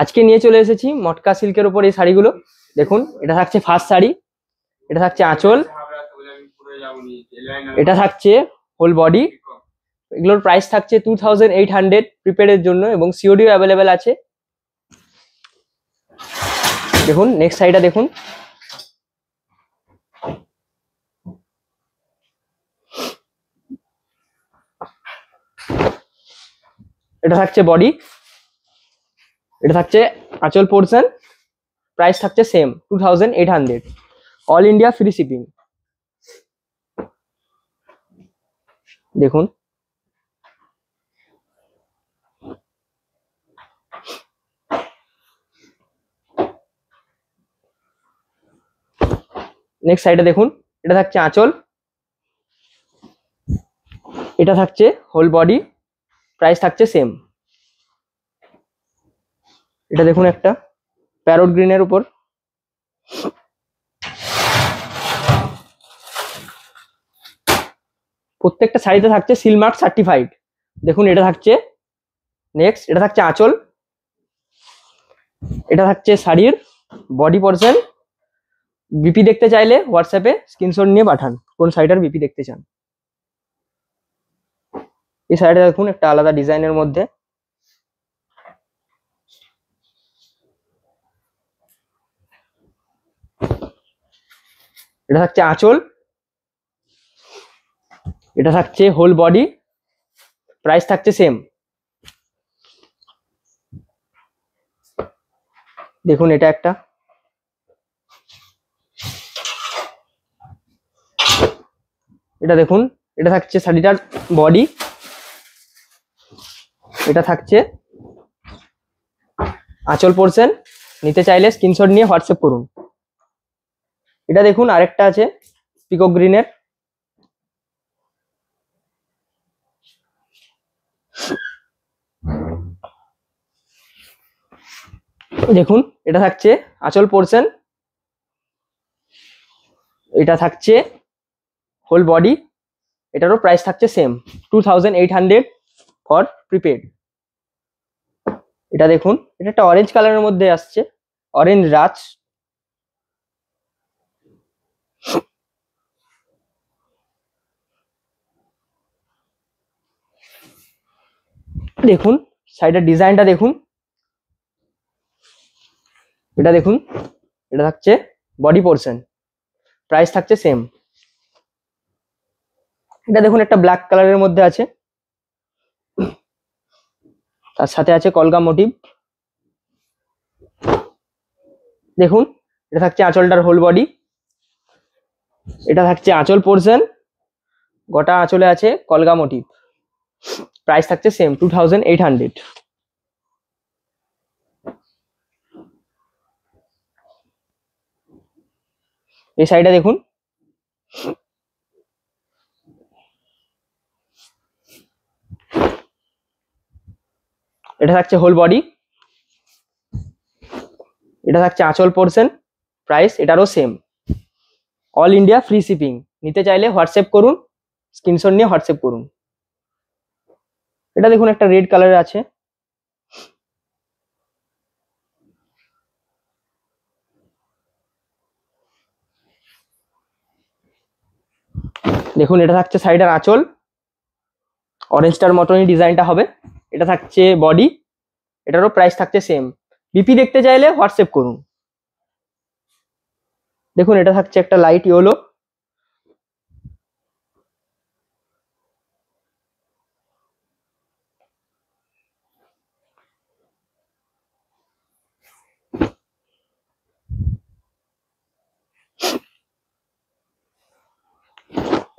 আজকে নিয়ে চলে এসেছি মটকা সিল্কের উপর এই শাড়িগুলো। দেখুন, এটা থাকছে ফার্স্ট শাড়ি, এটা থাকছে আঁচল, এটা থাকছে হোল বডি। এগুলোর প্রাইস থাকছে 2800 প্রিপেডের জন্য এবং সিওডিও অ্যাভেলেবেল আছে। দেখুন নেক্সট শাড়িটা দেখুন, এটা থাকছে বডি, এটা থাকছে আঁচল পোর্শন, প্রাইস থাকছে same 2800, all India free shipping. দেখুন নেক্সট সাইডে দেখুন, এটা থাকছে আঁচল, এটা থাকছে হোল বডি, প্রাইস থাকছে সেম। এটা দেখুন একটা প্যারট গ্রিনের উপর, প্রত্যেকটা শাড়িতে থাকছে সিল মার্ক সার্টিফাইড। দেখুন এটা থাকছে নেক্সট, এটা থাকছে আঁচল, এটা থাকছে শাড়ির বডি পোর্শন। বিপি দেখতে চাইলে হোয়াটসঅ্যাপে স্ক্রিনশট নিয়ে পাঠান কোন শাড়িটার বিপি দেখতে চান। এই শাড়িটা দেখুন একটা আলাদা ডিজাইনের মধ্যে, এটা থাকছে আঁচল, এটা থাকছে হোল বডি, প্রাইস থাকছে সেম। দেখুন এটা একটা, এটা দেখুন, এটা থাকছে শাড়িটার বডি, এটা থাকছে আঁচল পোর্শন। নিতে চাইলে স্ক্রিনশট নিয়ে হোয়াটসঅ্যাপ করুন। এটা দেখুন আরেকটা আছে পিকক গ্রিনের, দেখুন এটা থাকছে আঁচল পোর্শন, এটা থাকছে হোল বডি, এটারও প্রাইস থাকছে সেম 2800 ফর প্রিপেড। এটা দেখুন, এটা একটা অরেঞ্জ কালারের মধ্যে আসছে, অরেঞ্জ রাজ। দেখুন শাড়িটার ডিজাইনটা দেখুন, এটা দেখুন, এটা থাকছে বডি পোর্শন, প্রাইস থাকছে সেম। এটা দেখুন একটা ব্ল্যাক কালারের মধ্যে আছে, তার সাথে আছে কলকা মোটিভ। দেখুন এটা থাকছে আঁচলটার হোল বডি, এটা থাকছে আঁচল পোর্শন, গোটা আঁচলে আছে কলকা মোটিভ, প্রাইস থাকছে সেম 2800। এই শাড়িটা দেখুন, এটা থাকছে হোল বডি, এটা থাকছে আঁচল পোর্শন, প্রাইস এটারও same, all India free shipping. নিতে চাইলে হোয়াটসঅ্যাপ করুন, স্ক্রিনশট নিয়ে হোয়াটসঅ্যাপ করুন। এটা দেখুন একটা রেড কালারের আছে, দেখুন এটা থাকছে শাড়িটার আঁচল, অরেঞ্জটার মতনই ডিজাইনটা হবে। এটা থাকছে বডি, এটারও প্রাইস থাকছে সেম। বিপি দেখতে চাইলে হোয়াটসঅ্যাপ করুন। দেখুন এটা থাকছে একটা লাইট ইয়েলো,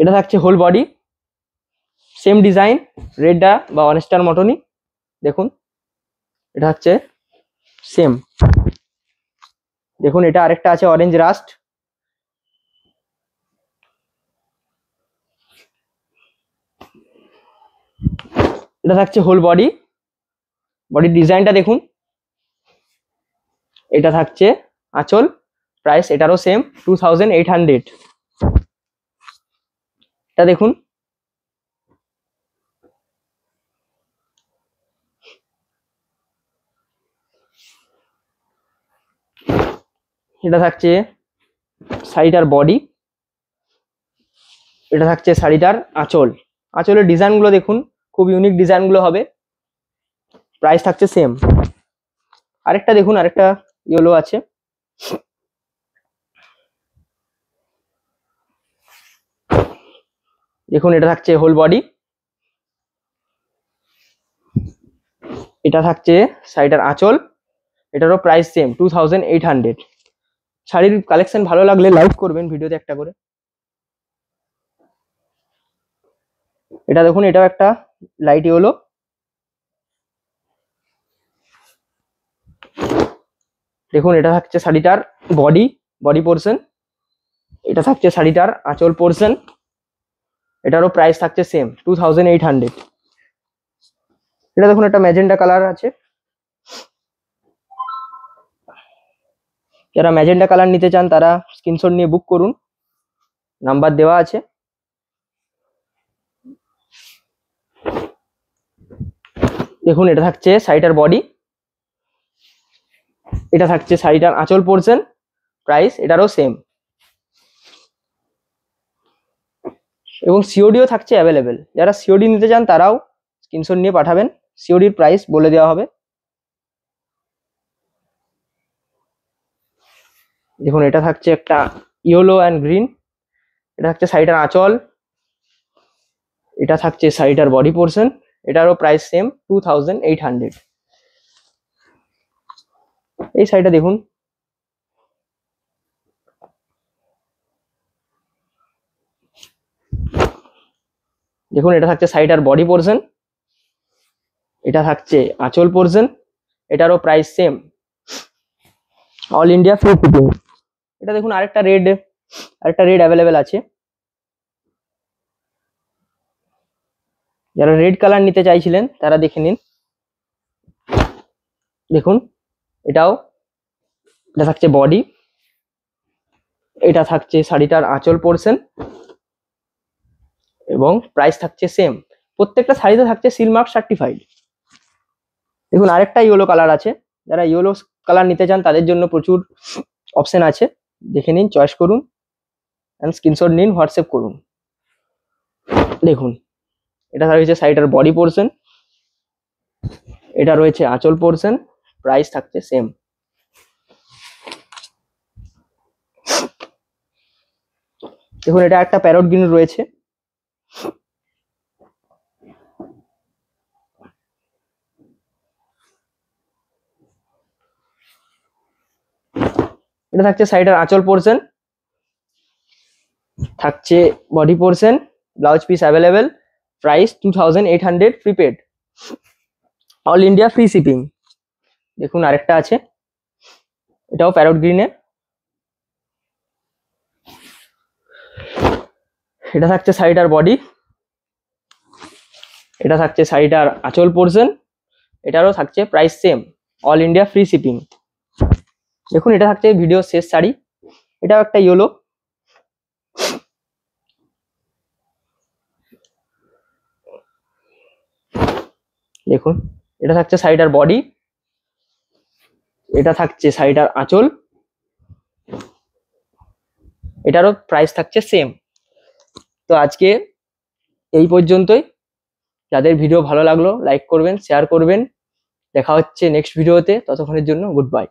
এটা থাকছে হোল বডি, সেম ডিজাইন, রেডটা বা অরেঞ্জটার মতনই। দেখুন এটা হচ্ছে সেম। দেখুন এটা আরেকটা আছে অরেঞ্জ রাস্ট, এটা থাকছে হোল বডি, বডির ডিজাইনটা দেখুন। এটা থাকছে আঁচল, প্রাইস এটারও সেম 2800। এটা দেখুন, এটা থাকছে শাড়িটার বডি, এটা থাকছে শাড়িটার আঁচল। আঁচলের ডিজাইনগুলো দেখুন, খুব ইউনিক ডিজাইনগুলো হবে। প্রাইস থাকছে সেম। আরেকটা দেখুন, আরেকটা ইয়েলো আছে, দেখুন এটা থাকছে হোল বডি, এটা থাকছে শাড়িটার আঁচল, এটারও প্রাইস সেম 2800। শাড়ির কালেকশন ভালো লাগলে লাইক করবেন ভিডিওতে একটা করে। এটা দেখুন, এটাও একটা লাইট ইয়েলো, দেখুন এটা থাকছে শাড়িটার বডি, বডি পোর্শন, এটা থাকছে শাড়িটার আঁচল পোর্শন, এটারও প্রাইস থাকছে সেম 2800। এটা দেখুন একটা ম্যাজেন্টা কালার আছে, যারা ম্যাজেন্টা কালার নিতে চান তারা স্ক্রিনশট নিয়ে বুক করুন, নাম্বার দেওয়া আছে। দেখুন এটা থাকছে শাড়িটার বডি, এটা থাকছে শাড়িটার আঁচল পোর্শন, প্রাইস এটারও সেম, এবং সিওডিও থাকছে অ্যাভেলেবেল। যারা সিওডি নিতে চান তারাও স্ক্রিনশট নিয়ে পাঠাবেন, সিওডির প্রাইস বলে দেওয়া হবে। দেখুন এটা থাকছে একটা ইয়েলো অ্যান্ড গ্রিন, এটা থাকছে শাড়িটার আঁচল, এটা থাকছে শাড়িটার বডি পোর্শন, এটারও প্রাইস সেম 2800। এই শাড়িটা দেখুন, দেখুন এটা থাকছে শাড়িটার বডি পোর্শন, এটা থাকছে আঁচল পোর্শন, এটারও price same, all India free shipping. এটা দেখুন আরেকটা রেড অ্যাভেলেবেল আছে, যারা রেড কালার নিতে চাইছিলেন তারা দেখে নিন। দেখুন এটা থাকছে বডি, এটা থাকছে শাড়িটার আঁচল পোর্শন, এবং প্রাইস থাকছে সেম। প্রত্যেকটা শাড়িতে থাকছে সিল মার্ক সার্টিফাইড। দেখুন আরেকটা ইয়েলো কালার আছে, যারা ইয়েলো কালার নিতে চান তাদের জন্য প্রচুর অপশন আছে, দেখে নিন, চয়েস করুন অ্যান্ড স্ক্রিনশট নিন, হোয়াটসঅ্যাপ করুন। দেখুন এটা রয়েছে শাড়িটার বডি পোর্শন, এটা রয়েছে আঁচল পোর্শন, প্রাইস থাকছে সেম। দেখুন এটা একটা প্যারট গ্রিন রয়েছে, এটা থাকছে শাড়িটার আঁচল পোর্শন, থাকছে body portion, blouse piece available, price 2800 prepaid, all India free shipping. দেখুন আরেকটা আছে, এটাও প্যারট গ্রিনে, এটা থাকছে শাড়িটার বডি, এটা থাকছে শাড়িটার আঁচল পোর্শন, এটারও থাকছে price same, all India free shipping. দেখুন এটা থাকছে ভিডিও শেষ শাড়ি, এটাও একটা ইয়েলো, দেখুন এটা থাকছে শাড়িটার বডি, এটা থাকছে শাড়িটার আঁচল, এটারও প্রাইস থাকছে সেম। তো আজকে এই পর্যন্তই। যাদের ভিডিও ভালো লাগলো লাইক করবেন, শেয়ার করবেন, দেখা হচ্ছে নেক্সট ভিডিওতে, ততক্ষণের জন্য গুড বাই।